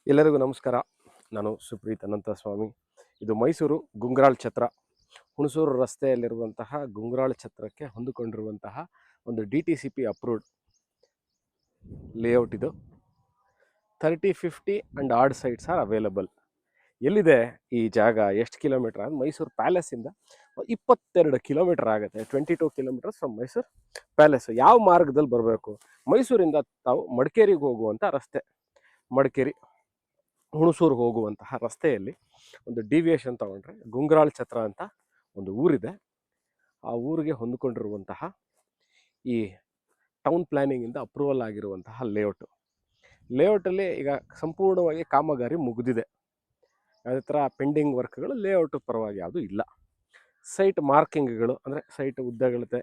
ಎಲ್ಲರಿಗೂ ನಮಸ್ಕಾರ. ನಾನು ಸುಪ್ರೀತ್ ಅನಂತಸ್ವಾಮಿ. ಇದು ಮೈಸೂರು ಗುಂಗ್ರಾಳ್ ಛತ್ರ, ಹುಣಸೂರು ರಸ್ತೆಯಲ್ಲಿರುವಂತಹ ಗುಂಗ್ರಾಳ್ ಛತ್ರಕ್ಕೆ ಹೊಂದಿಕೊಂಡಿರುವಂತಹ ಒಂದು DTCP ಅಪ್ರೂವ್ಡ್ ಲೇಔಟ್. ಇದು 30-50 and odd sites are available. ಎಲ್ಲಿದೆ ಈ ಜಾಗ, ಎಷ್ಟು ಕಿಲೋಮೀಟರ್ ಅಂದರೆ ಮೈಸೂರು ಪ್ಯಾಲೇಸಿಂದ 22 ಕಿಲೋಮೀಟರ್ ಆಗುತ್ತೆ. 22 ಕಿಲೋಮೀಟರ್ಸ್ ಫ್ರಮ್ ಮೈಸೂರು ಪ್ಯಾಲೇಸು. ಯಾವ ಮಾರ್ಗದಲ್ಲಿ ಬರಬೇಕು? ಮೈಸೂರಿಂದ ತಾವು ಮಡಿಕೇರಿಗೆ ಹೋಗುವಂಥ ರಸ್ತೆ, ಮಡಿಕೇರಿ ಹುಣಸೂರಿಗೆ ಹೋಗುವಂತಹ ರಸ್ತೆಯಲ್ಲಿ ಒಂದು ಡಿವಿಯೇಷನ್ ತಗೊಂಡ್ರೆ ಗುಂಗ್ರಾಳ್ ಛತ್ರ ಅಂತ ಒಂದು ಊರಿದೆ. ಆ ಊರಿಗೆ ಹೊಂದಿಕೊಂಡಿರುವಂತಹ ಈ ಟೌನ್ ಪ್ಲ್ಯಾನಿಂಗಿಂದ ಅಪ್ರೂವಲ್ ಆಗಿರುವಂತಹ ಲೇಔಟಲ್ಲಿ ಈಗ ಸಂಪೂರ್ಣವಾಗಿ ಕಾಮಗಾರಿ ಮುಗಿದಿದೆ. ಯಾವುದೇ ಥರ ಪೆಂಡಿಂಗ್ ವರ್ಕ್ಗಳು ಲೇಔಟ್ ಪರವಾಗಿ ಯಾವುದೂ ಇಲ್ಲ. ಸೈಟ್ ಮಾರ್ಕಿಂಗ್ಗಳು ಅಂದರೆ ಸೈಟ್ ಉದ್ದಗಳತೆ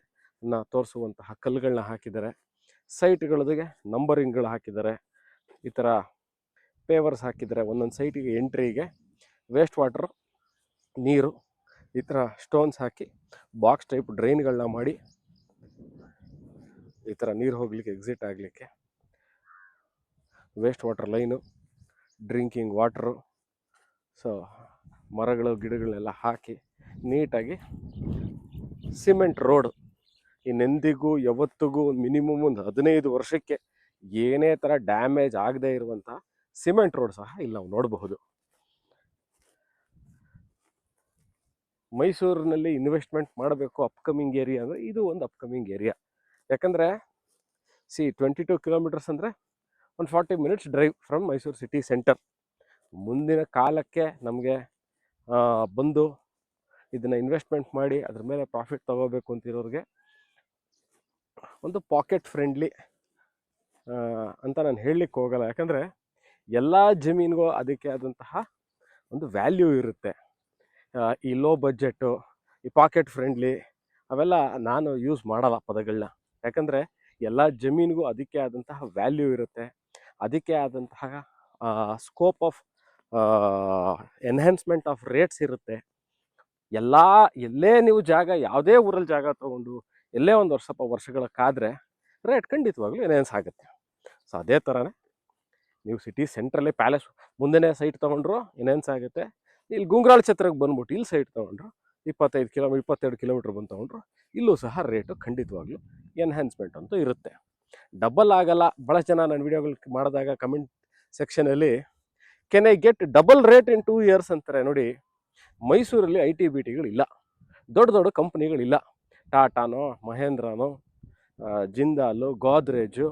ತೋರಿಸುವಂತಹ ಕಲ್ಲುಗಳನ್ನ ಹಾಕಿದ್ದಾರೆ. ಸೈಟ್ಗಳಿಗೆ ನಂಬರಿಂಗ್ಗಳು ಹಾಕಿದ್ದಾರೆ. ಈ ಥರ ಪೇವರ್ಸ್ ಹಾಕಿದ್ದಾರೆ. ಒಂದೊಂದು ಸೈಟಿಗೆ ಎಂಟ್ರಿಗೆ ವೇಸ್ಟ್ ವಾಟ್ರು, ನೀರು, ಈ ಥರ ಸ್ಟೋನ್ಸ್ ಹಾಕಿ ಬಾಕ್ಸ್ ಟೈಪ್ ಡ್ರೈನ್ಗಳನ್ನ ಮಾಡಿ ಈ ಥರ ನೀರು ಹೋಗಲಿಕ್ಕೆ, ಎಕ್ಸಿಟ್ ಆಗಲಿಕ್ಕೆ waste water line, drinking water, so ಮರಗಳು ಗಿಡಗಳನ್ನೆಲ್ಲ ಹಾಕಿ ನೀಟಾಗಿ ಸಿಮೆಂಟ್ ರೋಡು. ಇನ್ನೆಂದಿಗೂ ಯಾವತ್ತಿಗೂ ಮಿನಿಮಮ್ ಒಂದು 15 ವರ್ಷಕ್ಕೆ ಏನೇ ಥರ ಡ್ಯಾಮೇಜ್ ಆಗದೇ ಇರುವಂಥ ಸಿಮೆಂಟ್ ರೋಡ್ ಸಹ ಇಲ್ಲಿ ನಾವು ನೋಡಬಹುದು. ಮೈಸೂರಿನಲ್ಲಿ ಇನ್ವೆಸ್ಟ್ಮೆಂಟ್ ಮಾಡಬೇಕು ಅಪ್ಕಮಿಂಗ್ ಏರಿಯಾ ಅಂದರೆ ಇದು ಒಂದು ಅಪ್ಕಮಿಂಗ್ ಏರಿಯಾ. ಯಾಕಂದರೆ 22 ಕಿಲೋಮೀಟರ್ಸ್ ಅಂದರೆ ಒಂದು 40 minutes drive from Mysuru city centre. ಮುಂದಿನ ಕಾಲಕ್ಕೆ ನಮಗೆ ಬಂದು ಇದನ್ನು ಇನ್ವೆಸ್ಟ್ಮೆಂಟ್ ಮಾಡಿ ಅದ್ರ ಮೇಲೆ ಪ್ರಾಫಿಟ್ ತೊಗೋಬೇಕು ಅಂತಿರೋರಿಗೆ ಒಂದು ಪಾಕೆಟ್ ಫ್ರೆಂಡ್ಲಿ ಅಂತ ನಾನು ಹೇಳಲಿಕ್ಕೆ ಹೋಗಲ್ಲ. ಯಾಕಂದರೆ ಎಲ್ಲ ಜಮೀನಿಗೂ ಅದಕ್ಕೆ ಆದಂತಹ ಒಂದು ವ್ಯಾಲ್ಯೂ ಇರುತ್ತೆ. ಈ ಲೋ ಬಜೆಟ್ಟು, ಈ ಪಾಕೆಟ್ ಫ್ರೆಂಡ್ಲಿ ಅವೆಲ್ಲ ನಾನು ಯೂಸ್ ಮಾಡಲ್ಲ ಪದಗಳನ್ನ. ಯಾಕಂದರೆ ಎಲ್ಲ ಜಮೀನಿಗೂ ಅದಕ್ಕೆ ಆದಂತಹ ವ್ಯಾಲ್ಯೂ ಇರುತ್ತೆ, ಅದಕ್ಕೆ ಆದಂತಹ scope of enhancement of rates ಇರುತ್ತೆ. ಎಲ್ಲೇ ನೀವು ಜಾಗ, ಯಾವುದೇ ಊರಲ್ಲಿ ಜಾಗ ತೊಗೊಂಡು ಎಲ್ಲೇ ಒಂದು ವರ್ಷಗಳ ಕಾದರೆ ರೇಟ್ ಖಂಡಿತವಾಗ್ಲೂ ಎನ್ಹ್ಯಾನ್ಸ್ ಆಗುತ್ತೆ. ಸೊ ಅದೇ ಥರನೇ ನೀವು ಸಿಟಿ ಸೆಂಟ್ರಲ್ಲೇ ಪ್ಯಾಲೇಸ್ ಮುಂದೆನೇ ಸೈಟ್ ತೊಗೊಂಡ್ರು ಎನ್ಹ್ಯಾನ್ಸ್ ಆಗುತ್ತೆ. ಇಲ್ಲಿ ಗುಂಗ್ರಾಳ್ ಛತ್ರಕ್ಕೆ ಬಂದ್ಬಿಟ್ಟು ಇಲ್ಲಿ ಸೈಟ್ ತೊಗೊಂಡ್ರು 22 ಕಿಲೋಮೀಟ್ರ್ ಬಂದು ತೊಗೊಂಡ್ರು ಇಲ್ಲೂ ಸಹ ರೇಟು ಖಂಡಿತವಾಗ್ಲೂ ಎನ್ಹ್ಯಾನ್ಸ್ಮೆಂಟ್ ಅಂತೂ ಇರುತ್ತೆ. ಡಬಲ್ ಆಗಲ್ಲ. ಭಾಳ ಜನ ನಾನು ವೀಡಿಯೋಗಳು ಮಾಡಿದಾಗ ಕಮೆಂಟ್ ಸೆಕ್ಷನಲ್ಲಿ can I get double rate in 2 years ಅಂತಾರೆ. ನೋಡಿ, ಮೈಸೂರಲ್ಲಿ IT-BTಗಳಿಲ್ಲ, ದೊಡ್ಡ ಕಂಪ್ನಿಗಳಿಲ್ಲ. ಟಾಟಾನೋ, ಮಹೇಂದ್ರನೋ, ಜಿಂದಾಲು, ಗೋದ್ರೇಜು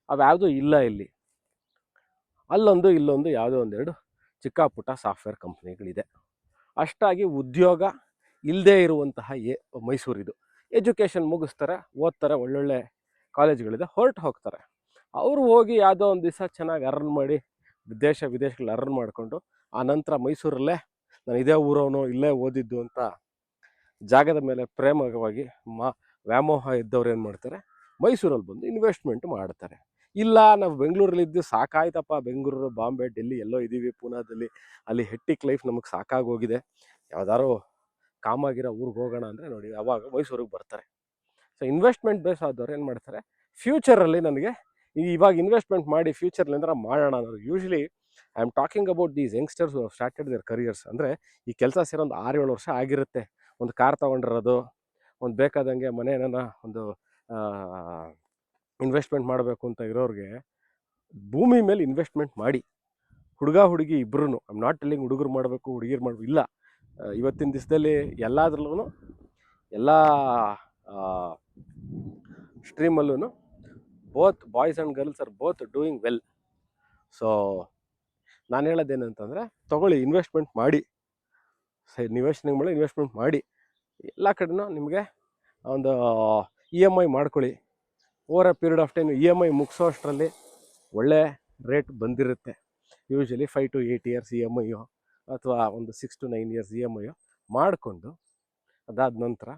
ಅವ್ಯಾವುದೂ ಇಲ್ಲ ಇಲ್ಲಿ. ಅಲ್ಲೊಂದು ಇಲ್ಲೊಂದು ಯಾವುದೋ ಒಂದೆರಡು ಚಿಕ್ಕ ಪುಟ್ಟ ಸಾಫ್ಟ್ವೇರ್ ಕಂಪ್ನಿಗಳಿದೆ. ಅಷ್ಟಾಗಿ ಉದ್ಯೋಗ ಇಲ್ಲದೇ ಇರುವಂತಹ ಮೈಸೂರಿದು. ಎಜುಕೇಷನ್ ಮುಗಿಸ್ತಾರೆ, ಓದ್ತಾರೆ, ಒಳ್ಳೊಳ್ಳೆ ಕಾಲೇಜ್ಗಳಿದೆ, ಹೋಗ್ತಾರೆ. ಅವರು ಹೋಗಿ ಯಾವುದೋ ಒಂದು ದಿವಸ ಚೆನ್ನಾಗಿ ಅರ್ನ್ ಮಾಡಿ ದೇಶ ವಿದೇಶಗಳಲ್ಲಿ ಅರ್ನ್ ಮಾಡಿಕೊಂಡು ಆನಂತರ ಮೈಸೂರಲ್ಲೇ ನಾನು ಇದೇ ಊರವನು, ಇಲ್ಲೇ ಓದಿದ್ದು ಅಂತ ಜಾಗದ ಮೇಲೆ ಪ್ರೇಮವಾಗಿ ವ್ಯಾಮೋಹ ಇದ್ದವ್ರು ಏನು ಮಾಡ್ತಾರೆ, ಮೈಸೂರಲ್ಲಿ ಬಂದು ಇನ್ವೆಸ್ಟ್ಮೆಂಟ್ ಮಾಡ್ತಾರೆ. ಇಲ್ಲ, ನಾವು ಬೆಂಗಳೂರಲ್ಲಿದ್ದು ಸಾಕಾಯ್ತಪ್ಪ, ಬೆಂಗಳೂರು, ಬಾಂಬೆ, ಡೆಲ್ಲಿ ಎಲ್ಲೋ ಇದ್ದೀವಿ, ಪೂನಾದಲ್ಲಿ ಅಲ್ಲಿ ಹೆಟ್ಟಿಕ್ ಲೈಫ್ ನಮಗೆ ಸಾಕಾಗೋಗಿದೆ, ಯಾವ್ದಾದ್ರು ಕಾಮಾಗಿರೋ ಊರಿಗೆ ಹೋಗೋಣ ಅಂದರೆ ನೋಡಿ ಅವಾಗ ಮೈಸೂರಿಗೆ ಬರ್ತಾರೆ. ಸೊ ಇನ್ವೆಸ್ಟ್ಮೆಂಟ್ ಬೇಸ್ ಆದವ್ರು ಏನು ಮಾಡ್ತಾರೆ, ಫ್ಯೂಚರಲ್ಲಿ ನನಗೆ ಇವಾಗ ಇನ್ವೆಸ್ಟ್ಮೆಂಟ್ ಮಾಡಿ ಫ್ಯೂಚರ್ಲಿಂದ ಮಾಡೋಣ ಅನ್ನೋದು. Usually I am talking about these youngsters who have started their careers. ಅಂದರೆ ಈ ಕೆಲಸ ಸೇರೋ ಒಂದು 6-7 ವರ್ಷ ಆಗಿರುತ್ತೆ. ಒಂದು ಕಾರ್ ತೊಗೊಂಡಿರೋದು, ಒಂದು ಬೇಕಾದಂಗೆ ಮನೇನ ಒಂದು ಇನ್ವೆಸ್ಟ್ಮೆಂಟ್ ಮಾಡಬೇಕು ಅಂತ ಇರೋರಿಗೆ ಭೂಮಿ ಮೇಲೆ ಇನ್ವೆಸ್ಟ್ಮೆಂಟ್ ಮಾಡಿ. ಹುಡುಗಿ ಇಬ್ಬರೂ, ಐ ಆಮ್ ನಾಟ್ ಟೆಲ್ಲಿಂಗ್ ಹುಡುಗರು ಮಾಡಬೇಕು, ಹುಡುಗಿರು ಮಾಡಬೇಕು, ಇಲ್ಲ. ಇವತ್ತಿನ ದಿವಸದಲ್ಲಿ ಎಲ್ಲದ್ರಲ್ಲೂ ಎಲ್ಲ ಸ್ಟ್ರೀಮಲ್ಲೂ both boys and girls are both doing well. So ನಾನು ಹೇಳೋದೇನಂತಂದರೆ, ತೊಗೊಳ್ಳಿ, ಇನ್ವೆಸ್ಟ್ಮೆಂಟ್ ಮಾಡಿ, ಇನ್ವೆಸ್ಟ್ಮೆಂಟ್ ಮಾಡಿ ಎಲ್ಲ ಕಡೆನೂ ನಿಮಗೆ ಒಂದು EMI ಮಾಡ್ಕೊಳ್ಳಿ. Over a period of time EMI ಮುಗಿಸೋ ಅಷ್ಟರಲ್ಲಿ ಒಳ್ಳೆ ರೇಟ್ ಬಂದಿರುತ್ತೆ. ಯೂಶ್ವಲಿ 5 to 8 years EMI ಅಥವಾ ಒಂದು 6 to 9 years EMI ಮಾಡಿಕೊಂಡು ಅದಾದ ನಂತರ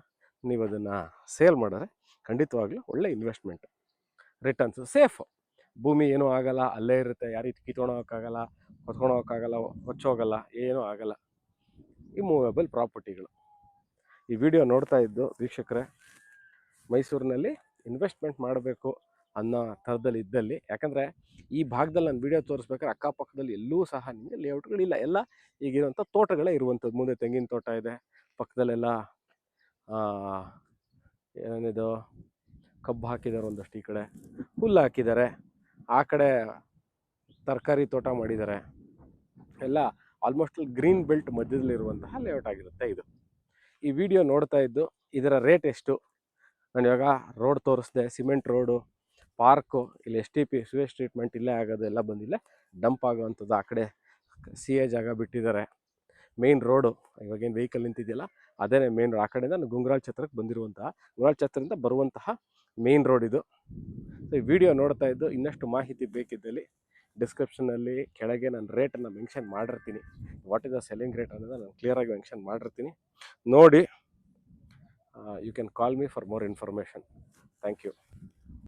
ನೀವು ಅದನ್ನು ಸೇಲ್ ಮಾಡಿದ್ರೆ ಖಂಡಿತವಾಗ್ಲೂ ಒಳ್ಳೆ ಇನ್ವೆಸ್ಟ್ಮೆಂಟ್, ರಿಟರ್ನ್ಸು ಸೇಫು. ಭೂಮಿ ಏನೂ ಆಗಲ್ಲ, ಅಲ್ಲೇ ಇರುತ್ತೆ, ಯಾರಿಗೆ ಕಿತ್ಕೊಳೋಕ್ಕಾಗಲ್ಲ, ಹೊತ್ಕೊಳೋಕ್ಕಾಗಲ್ಲ, ಹೊಚ್ಚೋಗಲ್ಲ, ಏನೂ ಆಗಲ್ಲ. ಇಮ್ಮೂವೇಬಲ್ ಪ್ರಾಪರ್ಟಿಗಳು. ಈ ವಿಡಿಯೋ ನೋಡ್ತಾ ಇದ್ದು ವೀಕ್ಷಕರೇ, ಮೈಸೂರಿನಲ್ಲಿ ಇನ್ವೆಸ್ಟ್ಮೆಂಟ್ ಮಾಡಬೇಕು ಅನ್ನೋ ಥರದಲ್ಲಿ ಇದ್ದಲ್ಲಿ, ಯಾಕಂದರೆ ಈ ಭಾಗದಲ್ಲಿ ನಾನು ವಿಡಿಯೋ ತೋರಿಸ್ಬೇಕಾದ್ರೆ ಅಕ್ಕಪಕ್ಕದಲ್ಲಿ ಎಲ್ಲೂ ಸಹ ನಿಮಗೆ ಲೇಔಟ್ಗಳಿಲ್ಲ, ಎಲ್ಲ ಈಗಿರುವಂಥ ತೋಟಗಳೇ ಇರುವಂಥದ್ದು. ಮುಂದೆ ತೆಂಗಿನ ತೋಟ ಇದೆ, ಪಕ್ಕದಲ್ಲೆಲ್ಲ ಏನೇನಿದು ಕಬ್ಬು ಹಾಕಿದ್ದಾರೆ, ಒಂದಷ್ಟು ಈ ಕಡೆ ಹುಲ್ಲು ಹಾಕಿದ್ದಾರೆ, ಆ ಕಡೆ ತರಕಾರಿ ತೋಟ ಮಾಡಿದ್ದಾರೆ. ಎಲ್ಲ ಆಲ್ಮೋಸ್ಟ್ ಗ್ರೀನ್ ಬೆಲ್ಟ್ ಮಧ್ಯದಲ್ಲಿರುವಂತಹ ಲೇಔಟ್ ಆಗಿರುತ್ತೆ ಇದು. ಈ ವಿಡಿಯೋ ನೋಡ್ತಾ ಇದ್ದು ಇದರ ರೇಟ್ ಎಷ್ಟು, ನಾನು ಇವಾಗ ರೋಡ್ ತೋರಿಸ್ದೆ, ಸಿಮೆಂಟ್ ರೋಡು, ಪಾರ್ಕು, ಇಲ್ಲಿ STP ಸ್ವೇಜ್ ಟ್ರೀಟ್ಮೆಂಟ್ ಇಲ್ಲೇ ಆಗೋದು, ಎಲ್ಲ ಬಂದಿಲ್ಲ ಡಂಪ್ ಆಗೋವಂಥದ್ದು. ಆ ಕಡೆ CA ಜಾಗ ಬಿಟ್ಟಿದ್ದಾರೆ. ಮೇನ್ ರೋಡು ಇವಾಗೇನು ವೆಹಿಕಲ್ ನಿಂತಿದೆಯಲ್ಲ ಅದೇ ಮೇನ್ ರೋಡ್. ಆ ಕಡೆಯಿಂದ ನಾನು ಗುಂಗ್ರಾಳ್ ಛತ್ರಕ್ಕೆ ಬಂದಿರುವಂತಹ, ಗುಂಗ್ರಾಳ್ ಛತ್ರದಿಂದ ಬರುವಂತಹ ಮೇನ್ ರೋಡ್ ಇದು. ಸೊ ಈ ವಿಡಿಯೋ ನೋಡ್ತಾ ಇದ್ದು ಇನ್ನಷ್ಟು ಮಾಹಿತಿ ಬೇಕಿದ್ದಲ್ಲಿ ಡಿಸ್ಕ್ರಿಪ್ಷನಲ್ಲಿ ಕೆಳಗೆ ನಾನು ರೇಟನ್ನು ಮೆನ್ಷನ್ ಮಾಡಿರ್ತೀನಿ. What is the selling rate ಅನ್ನೋದು ನಾನು ಕ್ಲಿಯರಾಗಿ ಮೆನ್ಷನ್ ಮಾಡಿರ್ತೀನಿ, ನೋಡಿ. You can call me for more information. Thank you.